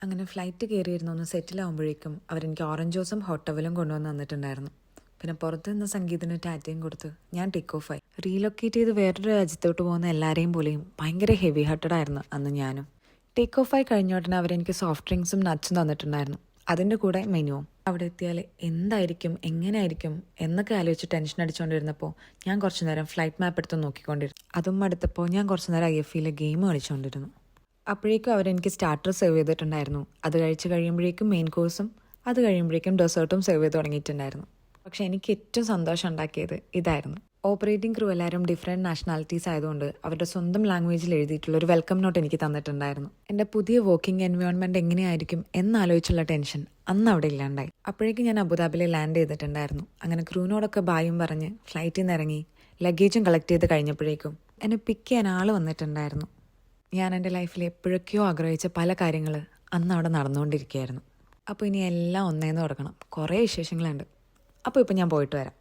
അങ്ങനെ ഫ്ലൈറ്റ് കയറിയിരുന്ന ഒന്ന് സെറ്റിലാവുമ്പോഴേക്കും അവരെനിക്ക് ഓറഞ്ച് ജ്യൂസും ഹോട്ട് ടവലും കൊണ്ടുവന്ന് തന്നിട്ടുണ്ടായിരുന്നു. പിന്നെ പുറത്ത് നിന്ന് സംഗീതത്തിന് ടാറ്റയും കൊടുത്ത് ഞാൻ ടേക്ക് ഓഫ് ആയി. റീലൊക്കേറ്റ് ചെയ്ത് വേറൊരു രാജ്യത്തോട്ട് പോകുന്ന എല്ലാവരെയും പോലെയും ഭയങ്കര ഹെവി ഹാർട്ടഡ് ആയിരുന്നു അന്ന് ഞാനും. ടേക്ക് ഓഫ് ആയി കഴിഞ്ഞ ഉടനെ അവരെനിക്ക് സോഫ്റ്റ് ഡ്രിങ്ക്സും നട്ട്സും തന്നിട്ടുണ്ടായിരുന്നു. അതിൻ്റെ കൂടെ മെനുവും. അവിടെ എത്തിയാൽ എന്തായിരിക്കും എങ്ങനെയായിരിക്കും എന്നൊക്കെ ആലോചിച്ച് ടെൻഷൻ അടിച്ചുകൊണ്ടിരുന്നപ്പോൾ ഞാൻ കുറച്ചു നേരം ഫ്ലൈറ്റ് മാപ്പ് എടുത്ത് നോക്കിക്കൊണ്ടിരുന്നു. അതും അടുത്തപ്പോൾ ഞാൻ കുറച്ചു നേരം IFEയിലെ ഗെയിം കളിച്ചുകൊണ്ടിരുന്നു. അപ്പോഴേക്കും അവരെനിക്ക് സ്റ്റാർട്ടർ സെർവ് ചെയ്തിട്ടുണ്ടായിരുന്നു. അത് കഴിച്ച് കഴിയുമ്പോഴേക്കും മെയിൻ കോഴ്സും അത് കഴിയുമ്പോഴേക്കും ഡെസേർട്ടും സെർവ് ചെയ്ത് തുടങ്ങിയിട്ടുണ്ടായിരുന്നു. പക്ഷേ എനിക്ക് ഏറ്റവും സന്തോഷം ഉണ്ടാക്കിയത് ഇതായിരുന്നു. ഓപ്പറേറ്റിംഗ് ക്രൂ എല്ലാവരും ഡിഫറെൻറ്റ് നാഷണാലിറ്റീസ് ആയതുകൊണ്ട് അവരുടെ സ്വന്തം ലാംഗ്വേജിൽ എഴുതിയിട്ടുള്ള ഒരു വെൽക്കം നോട്ട് എനിക്ക് തന്നിട്ടുണ്ടായിരുന്നു. എൻ്റെ പുതിയ വർക്കിംഗ് എൻവയോൺമെൻറ്റ് എങ്ങനെയായിരിക്കും എന്നാലോചിച്ചുള്ള ടെൻഷൻ അന്ന് അവിടെ ഇല്ലാണ്ടായി. അപ്പോഴേക്കും ഞാൻ അബുദാബിയിൽ ലാൻഡ് ചെയ്തിട്ടുണ്ടായിരുന്നു. അങ്ങനെ ക്രൂവിനോടൊക്കെ ബായും പറഞ്ഞ് ഫ്ലൈറ്റിൽ നിന്ന് ഇറങ്ങി ലഗേജും കളക്ട് ചെയ്ത് കഴിഞ്ഞപ്പോഴേക്കും എന്നെ പിക്ക് ചെയ്യാൻ ആൾ വന്നിട്ടുണ്ടായിരുന്നു. ഞാൻ എൻ്റെ ലൈഫിൽ എപ്പോഴൊക്കെയോ ആഗ്രഹിച്ച പല കാര്യങ്ങൾ അന്ന് അവിടെ നടന്നുകൊണ്ടിരിക്കുകയായിരുന്നു. അപ്പോൾ ഇനി എല്ലാം ഒന്നേന്ന് തുടങ്ങണം. കുറേ വിശേഷങ്ങളുണ്ട്. അപ്പോൾ ഇപ്പം ഞാൻ പോയിട്ട് വരാം.